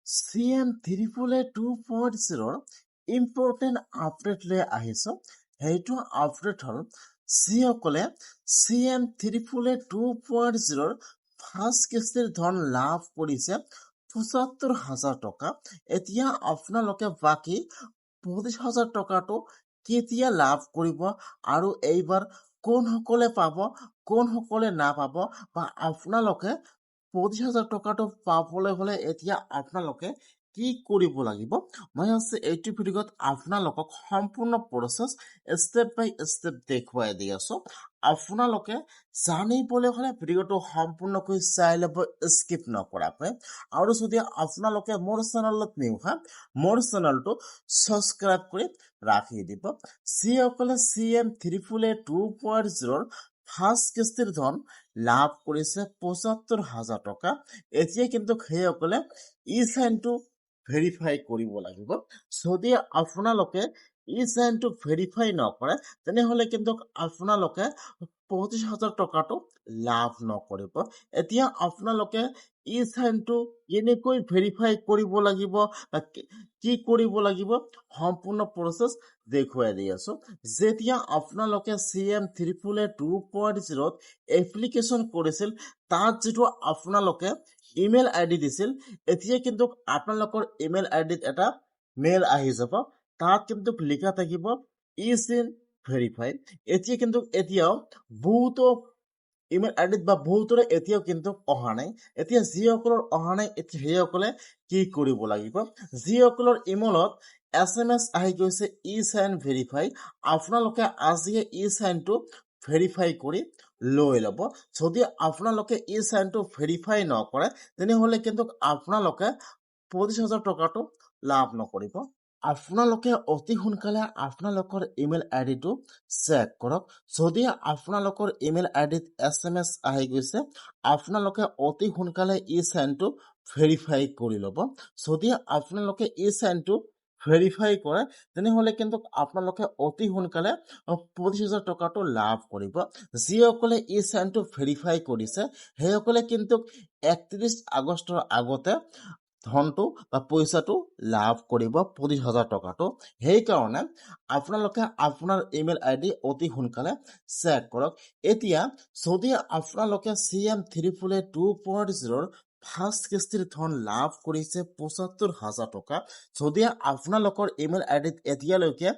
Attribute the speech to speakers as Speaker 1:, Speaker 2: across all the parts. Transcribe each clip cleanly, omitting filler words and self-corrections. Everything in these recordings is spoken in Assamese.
Speaker 1: CM322.0 ইম্পৰ্টেণ্ট আপডেট লৈ আহিছোঁ। সেইটো আপডেট হ'ল যিসকলে CM322.0 ফাৰ্ষ্ট কিস্তিৰ ধন লাভ কৰিছে ৭৫,০০০ টকা। এতিয়া আপোনালোকে বাকী ২৫,০০০ টকাটো কেতিয়া লাভ কৰিব আৰু এইবাৰ কোনসকলে পাব কোনসকলে নাপাব বা আপোনালোকে ২৫,০০০ টকাটো পাবলৈ হ'লে এতিয়া আপোনালোকে কি কৰিব লাগিব, মই এইটো ভিডিঅ'ত আপোনালোকক সম্পূৰ্ণ প্ৰচেছ ষ্টেপ বাই ষ্টেপ দেখুৱাই দি আছোঁ। আপোনালোকে জানিবলৈ হ'লে ভিডিঅ'টো সম্পূৰ্ণকৈ চাই ল'ব স্কিপ নকৰাকৈ। আৰু যদি আপোনালোকে মোৰ চেনেলত নিউ হয়, মোৰ চেনেলটো ছাবস্ক্ৰাইব কৰি ৰাখি দিব। যিসকলে CM322.0 ফাৰ্ষ্ট কিস্তিৰ ধন লাভ কৰিছে ৭৫,০০০ টকা, এতিয়া কিন্তু সেইসকলে ই-চাইনটো ভেৰিফাই কৰিব লাগিব। যদি আপোনালোকে ই-চাইনটো ভেৰিফাই নকৰে তেনেহ'লে কিন্তু আপোনালোকে ২৫,০০০ টকাটো লাভ নকৰিব। এতিয়া আপোনালোকে ই-চাইনটো কেনেকৈ ভেৰিফাই কৰিব লাগিব বা কি কৰিব লাগিব সম্পূৰ্ণ প্ৰচেছ দেখুৱাই দি আছোঁ। যেতিয়া আপোনালোকে CM322.0 এপ্লিকেশ্যন কৰিছিল, তাত যিটো আপোনালোকে ইমেইল আইডি দিছিল, এতিয়া কিন্তু আপোনালোকৰ ইমেইল আইডিত এটা মেইল আহি যাব। তাত কিন্তু লিখা থাকিব ই-চাইন ভেৰিফাই। এতিয়া কিন্তু এতিয়াও বহুতো ইমেইল আইডিত বা বহুতৰে এতিয়াও কিন্তু অহা নাই। এতিয়া যিসকলৰ অহা নাই সেইসকলে কি কৰিব লাগিব, যিসকলৰ ইমেইলত SMS আহি গৈছে ই-চাইন ভেৰিফাই, আপোনালোকে আজিয়ে ই-চাইনটো ভেৰিফাই কৰি লৈ ল'ব। যদি আপোনালোকে ই-চাইনটো ভেৰিফাই নকৰে তেনেহ'লে কিন্তু আপোনালোকে ২৫,০০০ টকাটো লাভ নকৰিব। আপোনালোকে অতি সোনকালে আপোনালোকৰ ইমেইল আইডিটো চেক কৰক। যদি আপোনালোকৰ ইমেইল আইডিত SMS আহি গৈছে, আপোনালোকে অতি সোনকালে ই-চাইনটো ভেৰিফাই কৰি ল'ব। যদি আপোনালোকে ই-চাইনটো ভেৰিফাই কৰে তেনেহ'লে কিন্তু আপোনালোকে অতি সোনকালে ২৫,০০০ টকাটো লাভ কৰিব। যিসকলে ই-চাইনটো ভেৰিফাই কৰিছে সেইসকলে কিন্তু ৩১ আগষ্টৰ আগতে ধনটো বা পইচাটো লাভ কৰিব ২৫,০০০ টকাটো। সেইকাৰণে আপোনালোকে আপোনাৰ ইমেইল আইডি অতি সোনকালে চেক কৰক। এতিয়া যদি আপোনালোকে CM322.0 ফাৰ্ষ্ট কিস্তিৰ ধন লাভ কৰিছে ৭৫,০০০ টকা, যদি আপোনালোকৰ ইমেইল আইডিত এতিয়ালৈকে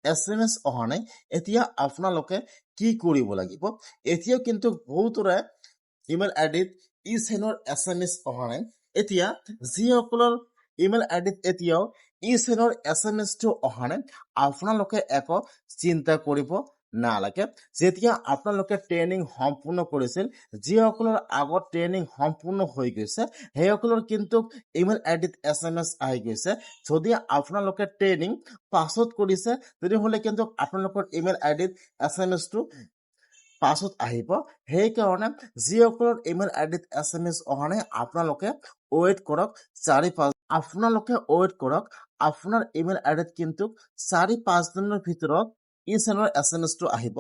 Speaker 1: SMS অহা নাই, এতিয়া আপোনালোকে কি কৰিব লাগিব। এতিয়াও কিন্তু বহুতৰে ইমেইল আইডিত ই-চাইনৰ SMS অহা নাই। এতিয়া যিসকলৰ ইমেইল আইডিত এতিয়াও ই-চাইনৰ SMS-টো অহা নাই, আপোনালোকে একো চিন্তা কৰিব নালাগে। যেতিয়া আপোনালোকে ট্ৰেইনিং সম্পূৰ্ণ কৰিছিল, যিসকলৰ আগত ট্ৰেইনিং সম্পূৰ্ণ হৈ গৈছে সেইসকলৰ কিন্তু ইমেইল আইডিত SMS আহি গৈছে। যদি আপোনালোকে ট্ৰেইনিং পাছত কৰিছে তেনেহ'লে কিন্তু আপোনালোকৰ ইমেইল আইডিত SMS-টো পাছত আহিব। সেইকাৰণে যিসকলৰ ইমেইল আইডিত SMS অহা নাই আপোনালোকে ৱেইট কৰক ৪-৫ আপোনালোকে ৱেইট কৰক। আপোনাৰ ইমেইল আইডিত কিন্তু ৪-৫ দিনৰ ভিতৰত ই-চাইনৰ SMS-টো আহিব।